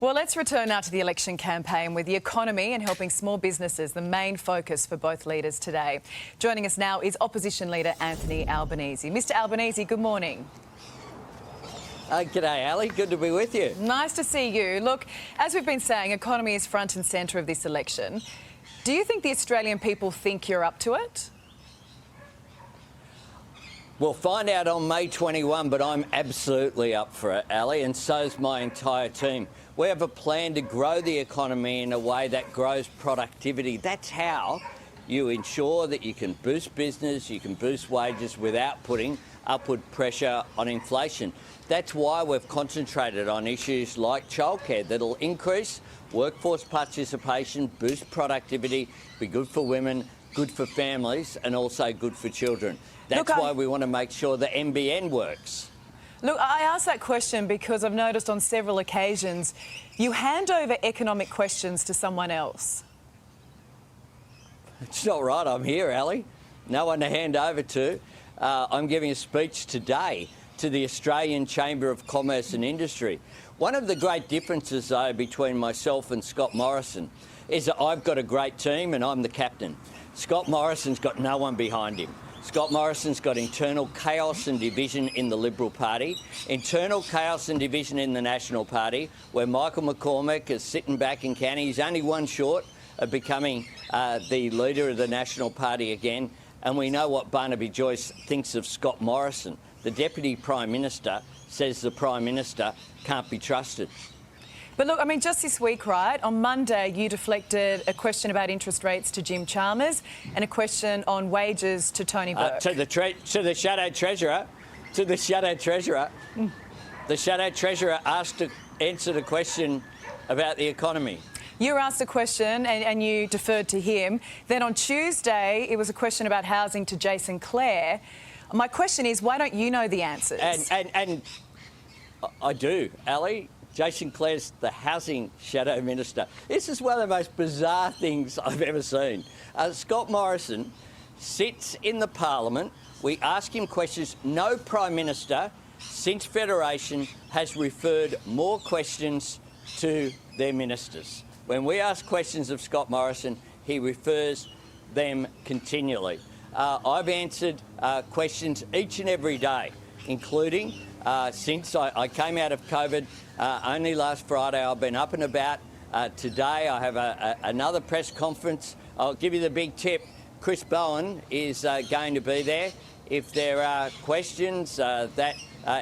Well, let's return now to the election campaign with the economy and helping small businesses the main focus for both leaders today. Joining us now is Opposition Leader Anthony Albanese. Mr Albanese, good morning. G'day, Ali. Good to be with you. Nice to see you. Look, as we've been saying, economy is front and centre of this election. Do you think the Australian people think you're up to it? We'll find out on May 21, but I'm absolutely up for it, Ali, and so's my entire team. We have a plan to grow the economy in a way that grows productivity. That's how you ensure that you can boost business, you can boost wages without putting upward pressure on inflation. That's why we've concentrated on issues like childcare that'll increase workforce participation, boost productivity, be good for women, good for families and also good for children. That's why we want to make sure the NBN works. Look, I asked that question because I've noticed on several occasions you hand over economic questions to someone else. It's not right. I'm here, Ali. No one to hand over to. I'm giving a speech today to the Australian Chamber of Commerce and Industry. One of the great differences, though, between myself and Scott Morrison is that I've got a great team and I'm the captain. Scott Morrison's got no one behind him. Scott Morrison's got internal chaos and division in the Liberal Party, internal chaos and division in the National Party, where Michael McCormack is sitting back in county. He's only one short of becoming the leader of the National Party again. And we know what Barnaby Joyce thinks of Scott Morrison. The Deputy Prime Minister says the Prime Minister can't be trusted. But look, I mean, just this week, right, on Monday you deflected a question about interest rates to Jim Chalmers and a question on wages to Tony Burke. To the Shadow Treasurer. The Shadow Treasurer asked to answer the question about the economy. You were asked a question and you deferred to him. Then on Tuesday, it was a question about housing to Jason Clare. My question is, why don't you know the answers? And I do, Ali. Jason Clare's the Housing Shadow Minister. This is one of the most bizarre things I've ever seen. Scott Morrison sits in the Parliament. We ask him questions. No Prime Minister since Federation has referred more questions to their ministers. When we ask questions of Scott Morrison, he refers them continually. I've answered questions each and every day, including since I came out of COVID only last Friday. I've been up and about. Today I have another press conference. I'll give you the big tip. Chris Bowen is going to be there. If there are questions that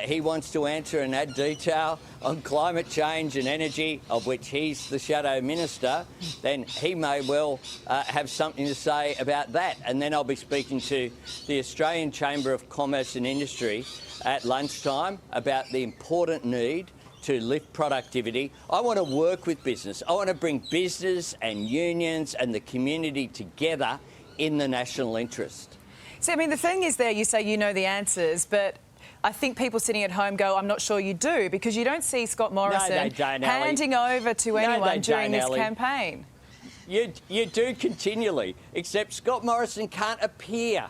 he wants to answer and add detail on climate change and energy, of which he's the Shadow Minister, then he may well have something to say about that. And then I'll be speaking to the Australian Chamber of Commerce and Industry at lunchtime about the important need to lift productivity. I want to work with business. I want to bring business and unions and the community together in the national interest. See, I mean, the thing is there, you say you know the answers, but I think people sitting at home go, I'm not sure you do, because you don't see Scott Morrison handing over to anyone during this campaign. You do continually, except Scott Morrison can't appear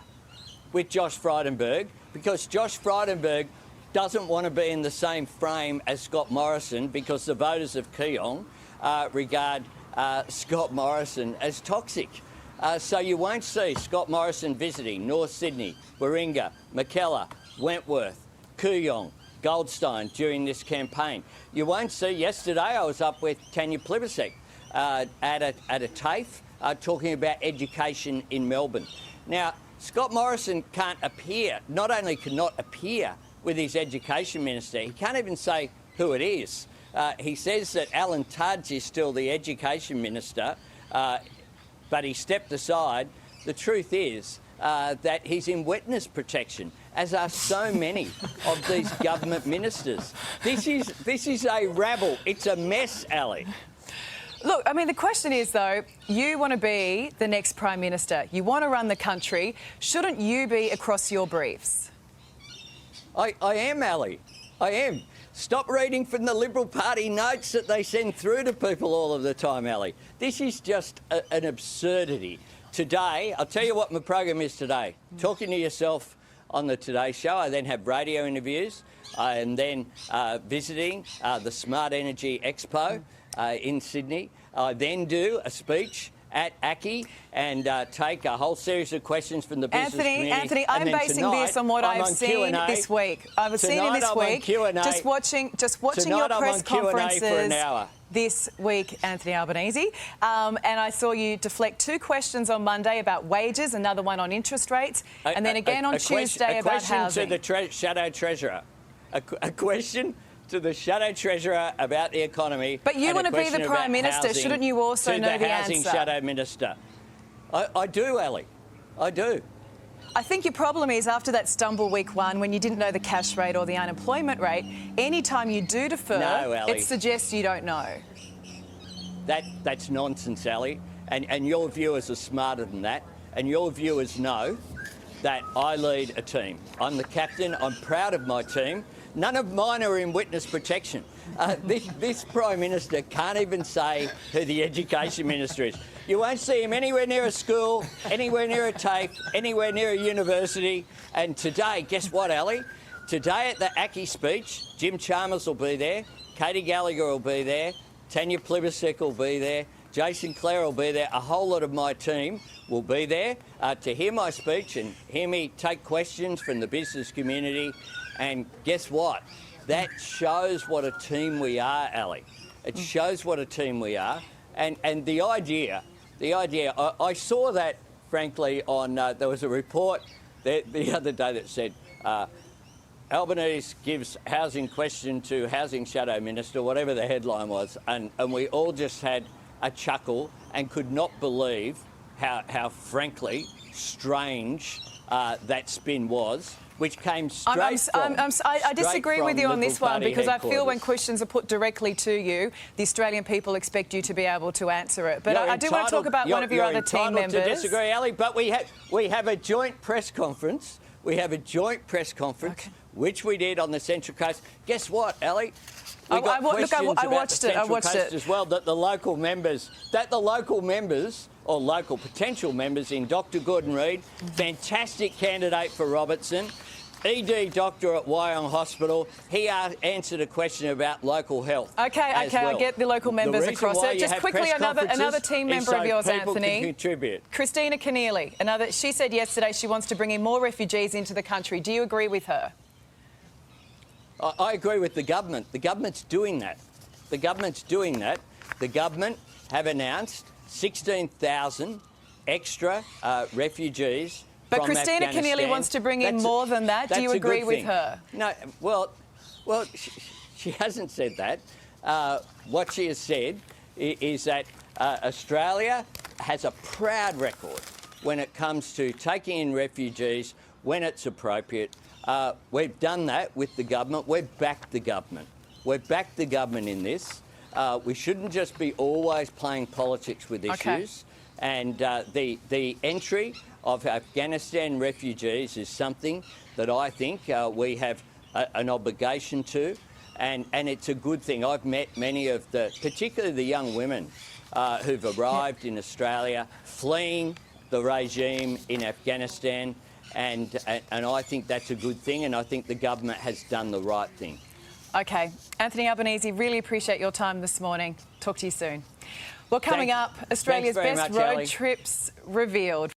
with Josh Frydenberg because Josh Frydenberg doesn't want to be in the same frame as Scott Morrison because the voters of Keong regard Scott Morrison as toxic. So you won't see Scott Morrison visiting North Sydney, Warringah, Mackellar, Wentworth, Kooyong, Goldstein during this campaign. You won't see. Yesterday I was up with Tanya Plibersek at a TAFE talking about education in Melbourne. Now, Scott Morrison can't appear, not only cannot appear with his education minister, he can't even say who it is. He says that Alan Tudge is still the education minister, but he stepped aside. The truth is that he's in witness protection, as are so many of these government ministers. This is a rabble. It's a mess, Ali. Look, I mean, the question is, though, you want to be the next Prime Minister. You want to run the country. Shouldn't you be across your briefs? I am, Ali. I am. Stop reading from the Liberal Party notes that they send through to people all of the time, Ali. This is just an absurdity. Today, I'll tell you what my program is today. Talking to yourself on the Today Show. I then have radio interviews. I am then visiting the Smart Energy Expo. in Sydney. I then do a speech at ACCI and take a whole series of questions from the business community. Anthony, I'm basing this on what I've seen this week. I've seen it this week. Just watching your press conferences this week, Anthony Albanese. And I saw you deflect 2 questions on Monday about wages, another one on interest rates, and then again on Tuesday about housing. A question to the Shadow Treasurer. A question to the Shadow Treasurer about the economy. But you want to be the Prime Minister, shouldn't you also know the answer? To the Housing Shadow Minister. I do, Ali. I do. I think your problem is after that stumble week 1, when you didn't know the cash rate or the unemployment rate, any time you do defer, it suggests you don't know. That's nonsense, Ali. And your viewers are smarter than that. And your viewers know that I lead a team. I'm the captain. I'm proud of my team. None of mine are in witness protection. This Prime Minister can't even say who the Education Minister is. You won't see him anywhere near a school, anywhere near a TAFE, anywhere near a university. And today, guess what, Ali? Today at the ACCI speech, Jim Chalmers will be there, Katie Gallagher will be there, Tanya Plibersek will be there, Jason Clare will be there. A whole lot of my team will be there to hear my speech and hear me take questions from the business community. And guess what? That shows what a team we are, Ali. It shows what a team we are. And the idea, I saw that, frankly, on, there was a report the other day that said, Albanese gives housing question to Housing Shadow Minister, whatever the headline was, and we all just had a chuckle and could not believe how frankly, strange that spin was. Which came straight from... I disagree with you on this one because I feel when questions are put directly to you, the Australian people expect you to be able to answer it. But I do want to talk about one of your other team members. You're entitled to disagree, Ali, but we have a joint press conference. We have a joint press conference, which we did on the Central Coast. Guess what, Ali? We got questions about the Central Coast as well, that the local members or local potential members in Dr Gordon Reid, fantastic candidate for Robertson, ED doctor at Wyong Hospital. He answered a question about local health. Okay, I get the local members across it. Just quickly, another team member of yours, Anthony. Contribute. Christina Keneally. She said yesterday she wants to bring in more refugees into the country. Do you agree with her? I agree with the government. The government's doing that. The government have announced 16,000 extra refugees. But from Christina Afghanistan. Keneally wants to bring in more than that. Do you agree with her? No, well, she hasn't said that. What she has said is that Australia has a proud record when it comes to taking in refugees when it's appropriate. We've done that with the government. We've backed the government. We've backed the government in this. We shouldn't just be always playing politics with issues. Okay. And the entry of Afghanistan refugees is something that I think we have an obligation to, and it's a good thing. I've met many of particularly the young women who've arrived in Australia fleeing the regime in Afghanistan, and I think that's a good thing, and I think the government has done the right thing. OK. Anthony Albanese, really appreciate your time this morning. Talk to you soon. Well, coming up, Australia's best road trips revealed.